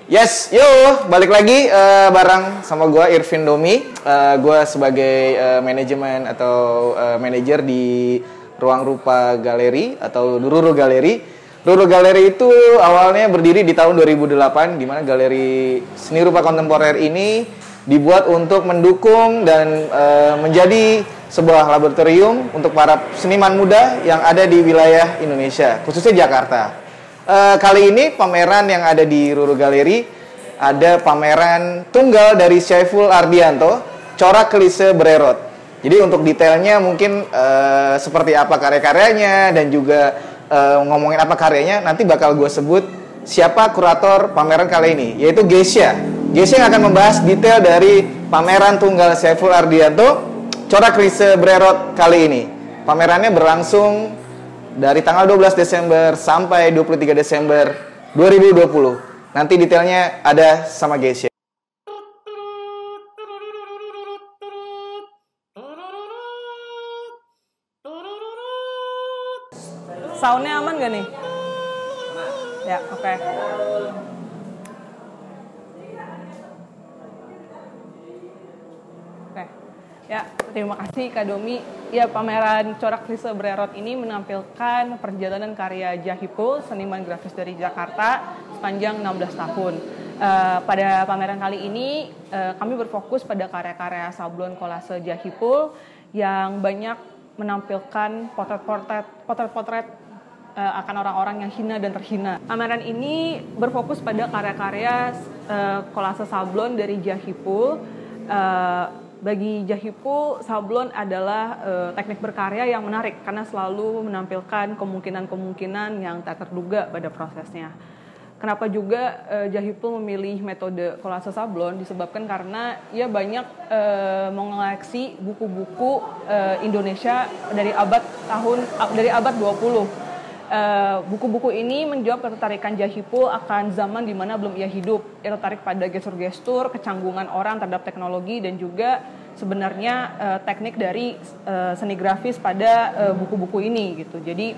Yes, yo, balik lagi bareng sama gue Irvin Domi. Gue sebagai manajemen atau manajer di Ruang Rupa Galeri atau Ruru Galeri. Ruru Galeri itu awalnya berdiri di tahun 2008, di mana galeri seni rupa kontemporer ini dibuat untuk mendukung dan menjadi sebuah laboratorium untuk para seniman muda yang ada di wilayah Indonesia, khususnya Jakarta. Kali ini pameran yang ada di Ruru Galeri ada pameran tunggal dari Syaiful Ardianto, Corak Klise Brerot. Jadi untuk detailnya mungkin seperti apa karya-karyanya dan juga ngomongin apa karyanya nanti bakal gue sebut siapa kurator pameran kali ini, yaitu Geisha. Geisha yang akan membahas detail dari pameran tunggal Syaiful Ardianto, Corak Klise Brerot kali ini. Pamerannya berlangsung dari tanggal 12 Desember sampai 23 Desember 2020. Nanti detailnya ada sama Geisha. Soundnya aman gak nih? Ya, oke. Ya, terima kasih Kak Domi. Ya, pameran Corak Klise Brerot ini menampilkan perjalanan karya Jahipul, seniman grafis dari Jakarta, sepanjang 16 tahun. Pada pameran kali ini, kami berfokus pada karya-karya sablon kolase Jahipul yang banyak menampilkan potret-potret akan orang-orang yang hina dan terhina. Pameran ini berfokus pada karya-karya kolase sablon dari Jahipul. Bagi Jahipul, sablon adalah teknik berkarya yang menarik karena selalu menampilkan kemungkinan-kemungkinan yang tak terduga pada prosesnya. Kenapa juga Jahipul memilih metode kolase sablon disebabkan karena ia banyak mengoleksi buku-buku Indonesia dari abad 20. Buku-buku ini menjawab ketertarikan Jahipul akan zaman di mana belum ia hidup. Ia tertarik pada gestur-gestur, kecanggungan orang terhadap teknologi dan juga sebenarnya teknik dari seni grafis pada buku-buku ini gitu. Jadi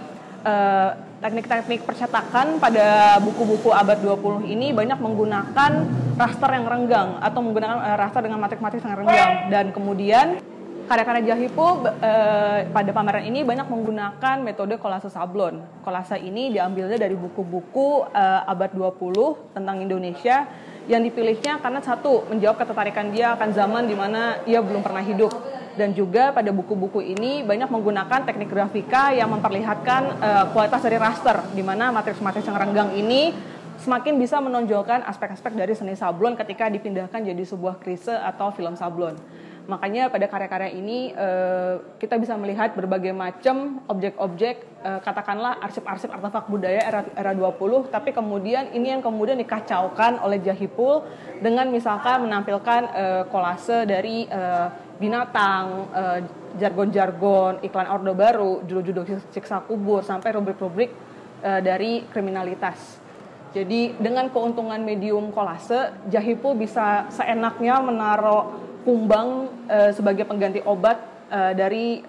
teknik-teknik percetakan pada buku-buku abad 20 ini banyak menggunakan raster yang renggang atau menggunakan raster dengan matrik-matrik yang renggang, dan kemudian karya-karya Jahipul pada pameran ini banyak menggunakan metode kolase sablon. Kolase ini diambilnya dari buku-buku abad 20 tentang Indonesia yang dipilihnya karena satu, menjawab ketertarikan dia akan zaman di mana ia belum pernah hidup. Dan juga pada buku-buku ini banyak menggunakan teknik grafika yang memperlihatkan kualitas dari raster, di mana matriks-matriks yang renggang ini semakin bisa menonjolkan aspek-aspek dari seni sablon ketika dipindahkan jadi sebuah klise atau film sablon. Makanya pada karya-karya ini kita bisa melihat berbagai macam objek-objek, katakanlah arsip-arsip artefak budaya era 20, tapi kemudian ini yang kemudian dikacaukan oleh Jahipul dengan misalkan menampilkan kolase dari binatang, jargon-jargon, iklan Orde Baru, judul-judul siksa kubur, sampai rubrik-rubrik dari kriminalitas. Jadi dengan keuntungan medium kolase, Jahipul bisa seenaknya menaruh kumbang sebagai pengganti obat dari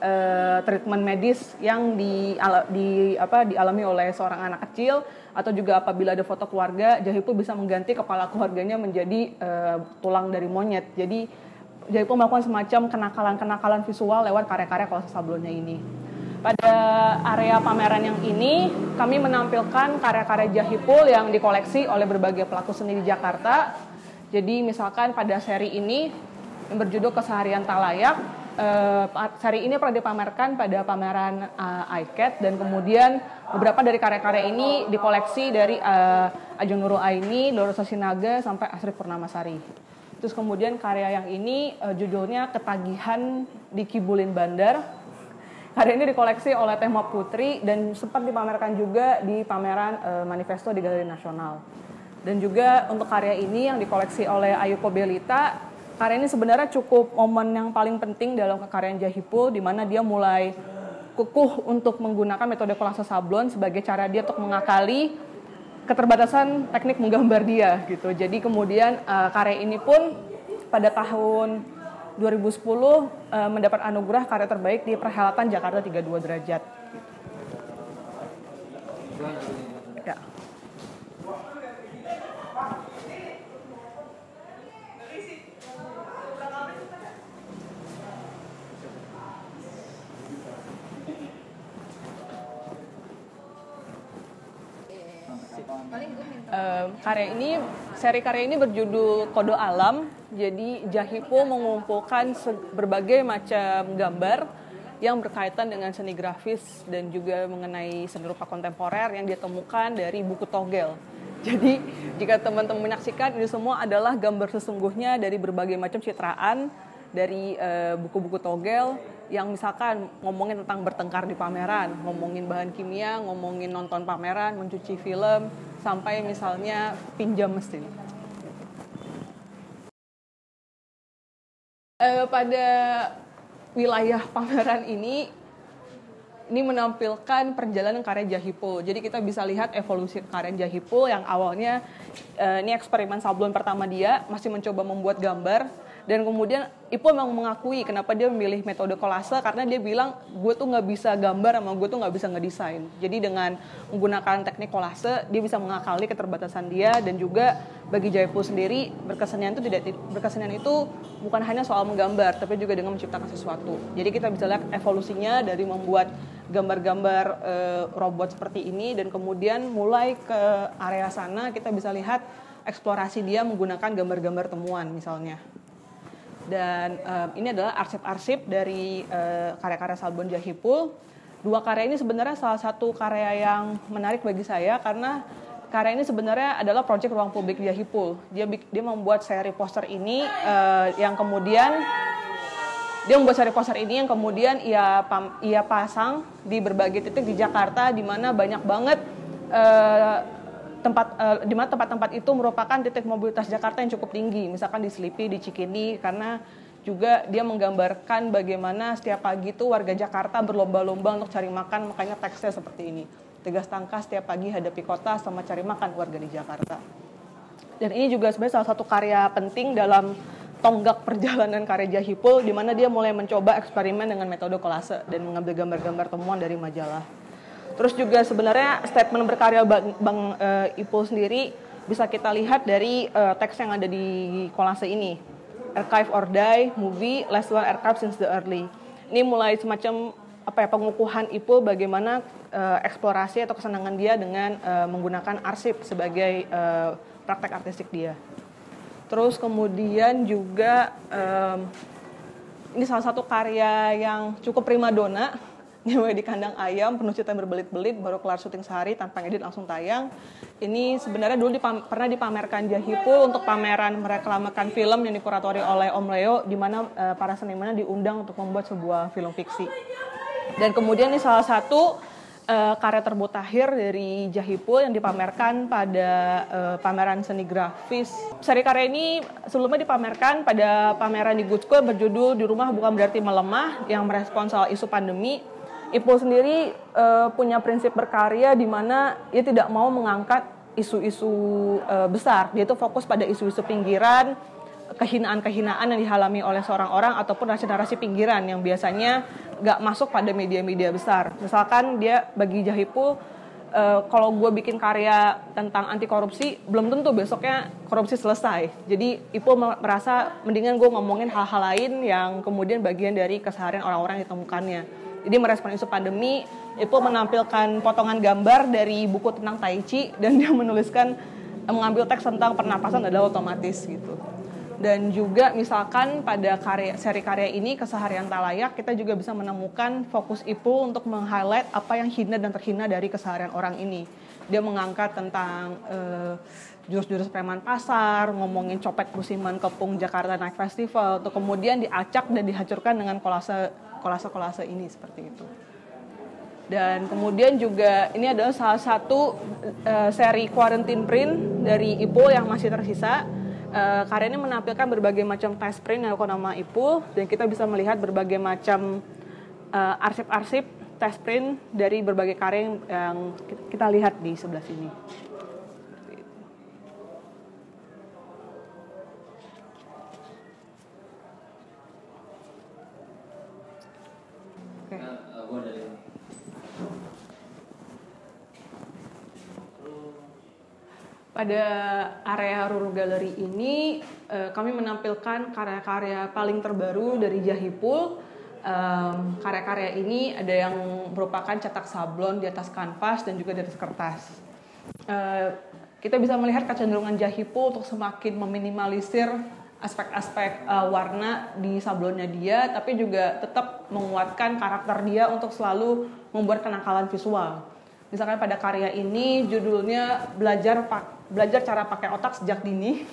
treatment medis yang dialami oleh seorang anak kecil, atau juga apabila ada foto keluarga, Jahipul bisa mengganti kepala keluarganya menjadi tulang dari monyet. Jadi Jahipul melakukan semacam kenakalan-kenakalan visual lewat karya-karya kolase sablonnya ini. Pada area pameran yang ini, kami menampilkan karya-karya Jahipul yang dikoleksi oleh berbagai pelaku seni di Jakarta. Jadi misalkan pada seri ini yang berjudul Keseharian Tak Layak, seri ini pernah dipamerkan pada pameran ICAT, dan kemudian beberapa dari karya-karya ini dikoleksi dari Ajeng Nurul Aini, Lorosa Sinaga, sampai Asri Purnamasari. Terus kemudian karya yang ini judulnya Ketagihan di Kibulin Bandar. Karya ini dikoleksi oleh Tema Putri dan sempat dipamerkan juga di pameran Manifesto di Galeri Nasional. Dan juga untuk karya ini yang dikoleksi oleh Ayu Kobelita, karya ini sebenarnya cukup momen yang paling penting dalam kekaryan Jahipul, di mana dia mulai kukuh untuk menggunakan metode kolase sablon sebagai cara dia untuk mengakali keterbatasan teknik menggambar dia gitu. Jadi kemudian karya ini pun pada tahun 2010 mendapat anugerah karya terbaik di perhelatan Jakarta 32 derajat. Ya. Seri karya ini berjudul Kode Alam. Jadi Jahipul mengumpulkan berbagai macam gambar yang berkaitan dengan seni grafis dan juga mengenai seni rupa kontemporer yang ditemukan dari buku togel. Jadi jika teman-teman menyaksikan, ini semua adalah gambar sesungguhnya dari berbagai macam citraan dari buku-buku togel yang misalkan ngomongin tentang bertengkar di pameran, ngomongin bahan kimia, ngomongin nonton pameran, mencuci film, sampai misalnya pinjam mesin. Pada wilayah pameran ini menampilkan perjalanan karya Jahipul. Jadi kita bisa lihat evolusi karya Jahipul yang awalnya ini eksperimen sablon pertama dia, masih mencoba membuat gambar. Dan kemudian Ipul memang mengakui kenapa dia memilih metode kolase, karena dia bilang gue tuh nggak bisa gambar sama gue tuh nggak bisa ngedesain. Jadi dengan menggunakan teknik kolase dia bisa mengakali keterbatasan dia, dan juga bagi Jahipul sendiri berkesenian itu bukan hanya soal menggambar tapi juga dengan menciptakan sesuatu. Jadi kita bisa lihat evolusinya dari membuat gambar-gambar robot seperti ini, dan kemudian mulai ke area sana kita bisa lihat eksplorasi dia menggunakan gambar-gambar temuan misalnya. Dan ini adalah arsip-arsip dari karya-karya Sablon Jahipul. Dua karya ini sebenarnya salah satu karya yang menarik bagi saya, karena karya ini sebenarnya adalah proyek ruang publik Jahipul. Dia membuat seri poster ini yang kemudian ia pasang di berbagai titik di Jakarta, di mana banyak banget di mana tempat-tempat itu merupakan titik mobilitas Jakarta yang cukup tinggi, misalkan di Selipi, di Cikini, karena juga dia menggambarkan bagaimana setiap pagi itu warga Jakarta berlomba-lomba untuk cari makan, makanya teksnya seperti ini. 3 tangkas setiap pagi hadapi kota sama cari makan warga di Jakarta. Dan ini juga sebenarnya salah satu karya penting dalam tonggak perjalanan karya Jahipul, di mana dia mulai mencoba eksperimen dengan metode kolase dan mengambil gambar-gambar temuan dari majalah. Terus juga sebenarnya statement berkarya Bang Ipul sendiri bisa kita lihat dari teks yang ada di kolase ini. Archive or Die, movie, last one archive since the early. Ini mulai semacam pengukuhan Ipul bagaimana eksplorasi atau kesenangan dia dengan menggunakan arsip sebagai praktek artistik dia. Terus kemudian juga ini salah satu karya yang cukup primadona, di kandang ayam, penuh cerita berbelit-belit, baru kelar syuting sehari tanpa edit langsung tayang. Ini sebenarnya dulu pernah dipamerkan Jahipul untuk pameran mereklamakan film yang dikuratori oleh Om Leo, di mana para senimannya diundang untuk membuat sebuah film fiksi. Dan kemudian ini salah satu karya termutakhir dari Jahipul yang dipamerkan pada pameran seni grafis. Seri karya ini sebelumnya dipamerkan pada pameran di Good School berjudul Di Rumah Bukan Berarti Melemah, yang merespons soal isu pandemi. Ipul sendiri punya prinsip berkarya di mana ia tidak mau mengangkat isu-isu besar. Dia itu fokus pada isu-isu pinggiran, kehinaan-kehinaan yang dialami oleh seorang orang ataupun narasi-narasi pinggiran yang biasanya nggak masuk pada media-media besar. Misalkan dia bagi Jahipul, kalau gue bikin karya tentang anti korupsi, belum tentu besoknya korupsi selesai. Jadi Ipul merasa mendingan gue ngomongin hal-hal lain yang kemudian bagian dari keseharian orang-orang yang ditemukannya. Jadi merespon isu pandemi, Ipul menampilkan potongan gambar dari buku tentang Tai Chi, dan dia mengambil teks tentang pernapasan adalah otomatis gitu. Dan juga misalkan pada seri karya ini, Keseharian Tak Layak, kita juga bisa menemukan fokus Ipul untuk meng-highlight apa yang hina dan terhina dari keseharian orang ini. Dia mengangkat tentang jurus-jurus preman pasar, ngomongin copet musiman Kepung Jakarta Night Festival, untuk kemudian diacak dan dihancurkan dengan kolase ini seperti itu. Dan kemudian juga ini adalah salah satu seri quarantine print dari Ipul yang masih tersisa. Karya ini menampilkan berbagai macam test print yang dilakukan nama Ipul, dan kita bisa melihat berbagai macam arsip-arsip test print dari berbagai karya yang kita lihat di sebelah sini. Pada area Ruru Gallery ini, kami menampilkan karya-karya paling terbaru dari Jahipul. Karya-karya ini ada yang merupakan cetak sablon di atas kanvas dan juga di atas kertas. Kita bisa melihat kecenderungan Jahipul untuk semakin meminimalisir aspek-aspek warna di sablonnya dia, tapi juga tetap menguatkan karakter dia untuk selalu membuat kenakalan visual. Misalkan pada karya ini judulnya belajar cara pakai otak sejak dini.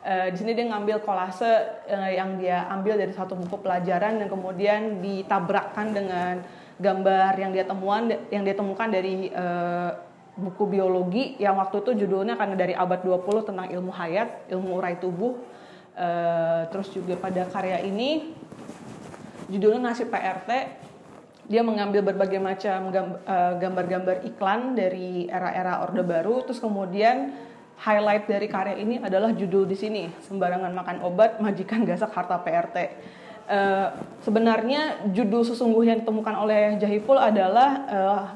Di sini dia ngambil kolase yang dia ambil dari satu buku pelajaran dan kemudian ditabrakkan dengan gambar yang dia temukan dari buku biologi yang waktu itu judulnya karena dari abad 20 tentang ilmu hayat, ilmu urai tubuh. Terus juga pada karya ini judulnya ngasih PRT. Dia mengambil berbagai macam gambar-gambar iklan dari era-era Orde Baru. Terus kemudian highlight dari karya ini adalah judul di sini, sembarangan makan obat, majikan gasak harta PRT. Sebenarnya judul sesungguhnya yang ditemukan oleh Jahipul adalah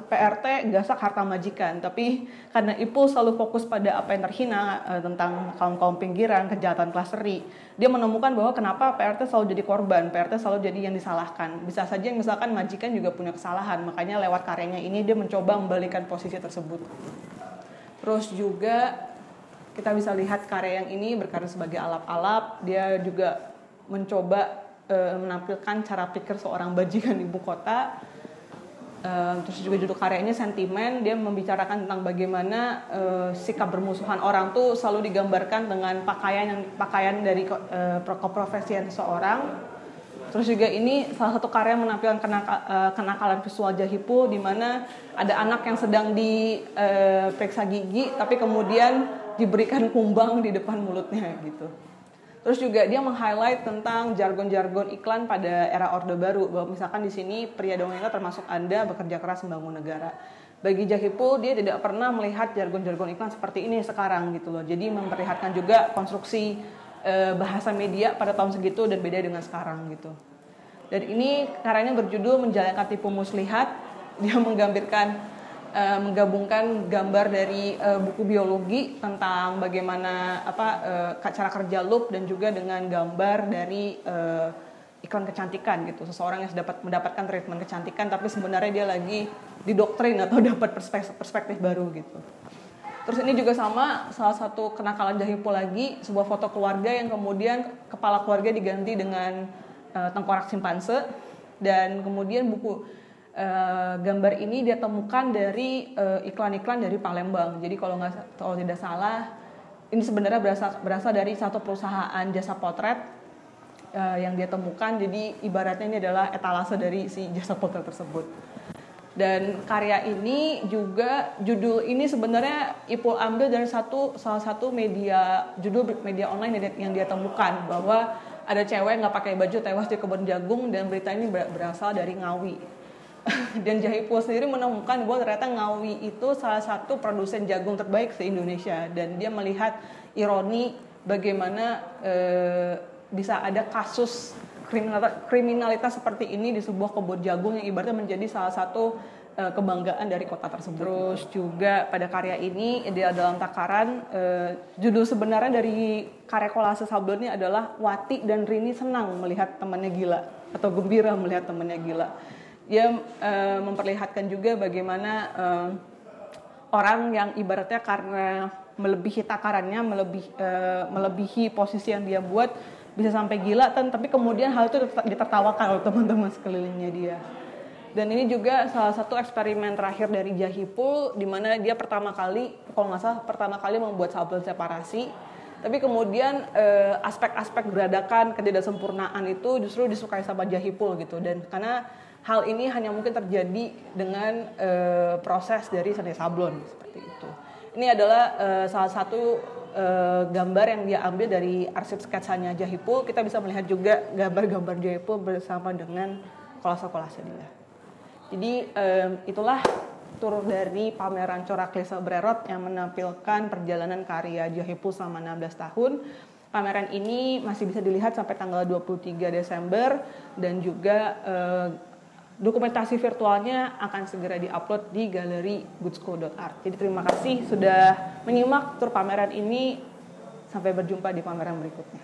PRT gasak harta majikan, tapi karena Ipul selalu fokus pada apa yang terhina tentang kaum pinggiran, kejahatan kelas seri, dia menemukan bahwa kenapa PRT selalu jadi korban, PRT selalu jadi yang disalahkan. Bisa saja misalkan majikan juga punya kesalahan, makanya lewat karyanya ini dia mencoba membalikan posisi tersebut. Terus juga kita bisa lihat karya yang ini berkarya sebagai alap-alap, dia juga mencoba menampilkan cara pikir seorang bajingan ibu kota. Terus juga judul karyanya Sentimen, dia membicarakan tentang bagaimana sikap bermusuhan orang tuh selalu digambarkan dengan pakaian dari keprofesian seseorang. Terus juga ini salah satu karya menampilkan kenakalan visual Jahipul, di mana ada anak yang sedang diperiksa gigi tapi kemudian diberikan kumbang di depan mulutnya gitu. Terus juga dia meng-highlight tentang jargon-jargon iklan pada era Orde Baru, bahwa misalkan di sini pria dongeng termasuk Anda bekerja keras membangun negara. Bagi Jahipul dia tidak pernah melihat jargon-jargon iklan seperti ini sekarang gitu loh. Jadi memperlihatkan juga konstruksi bahasa media pada tahun segitu dan beda dengan sekarang gitu. Dan ini karyanya berjudul Menjalankan Tipu Muslihat. Dia menggabungkan gambar dari buku biologi tentang bagaimana cara kerja loop dan juga dengan gambar dari iklan kecantikan gitu. Seseorang yang mendapatkan treatment kecantikan tapi sebenarnya dia lagi didoktrin atau dapat perspektif baru gitu. Terus ini juga sama, salah satu kenakalan Jahipul lagi, sebuah foto keluarga yang kemudian kepala keluarga diganti dengan tengkorak simpanse, dan kemudian buku gambar ini dia temukan dari iklan-iklan dari Palembang. Jadi kalau tidak salah, ini sebenarnya berasal dari satu perusahaan jasa potret yang dia temukan. Jadi ibaratnya ini adalah etalase dari si jasa potret tersebut. Dan karya ini juga, judul ini sebenarnya Ipul ambil dari salah satu media online yang dia temukan, bahwa ada cewek nggak pakai baju tewas di kebun jagung, dan berita ini berasal dari Ngawi. Dan Jahipul sendiri menemukan bahwa ternyata Ngawi itu salah satu produsen jagung terbaik se-Indonesia, dan dia melihat ironi bagaimana bisa ada kasus kriminalitas seperti ini di sebuah kebun jagung yang ibaratnya menjadi salah satu kebanggaan dari kota tersebut. Terus juga pada karya ini dia dalam takaran, judul sebenarnya dari karya kolase sablonnya adalah Wati dan Rini senang melihat temannya gila atau gembira melihat temannya gila. Dia memperlihatkan juga bagaimana orang yang ibaratnya karena melebihi takarannya, melebihi posisi yang dia buat, bisa sampai gila, tapi kemudian hal itu ditertawakan oleh teman-teman sekelilingnya dia. Dan ini juga salah satu eksperimen terakhir dari Jahipul, di mana dia pertama kali membuat sablon separasi, tapi kemudian aspek-aspek geradakan, ketidaksempurnaan itu justru disukai sama Jahipul gitu. Dan karena hal ini hanya mungkin terjadi dengan proses dari seni sablon seperti itu. Ini adalah salah satu gambar yang dia ambil dari arsip sketsanya Jahipul. Kita bisa melihat juga gambar-gambar Jahipul bersama dengan kolase-kolase dia. Jadi itulah tur dari pameran Corak Lisa Brerot yang menampilkan perjalanan karya Jahipul selama 16 tahun. Pameran ini masih bisa dilihat sampai tanggal 23 Desember dan juga dokumentasi virtualnya akan segera diupload di galeri goodsco.art. Jadi terima kasih sudah menyimak tur pameran ini. Sampai berjumpa di pameran berikutnya.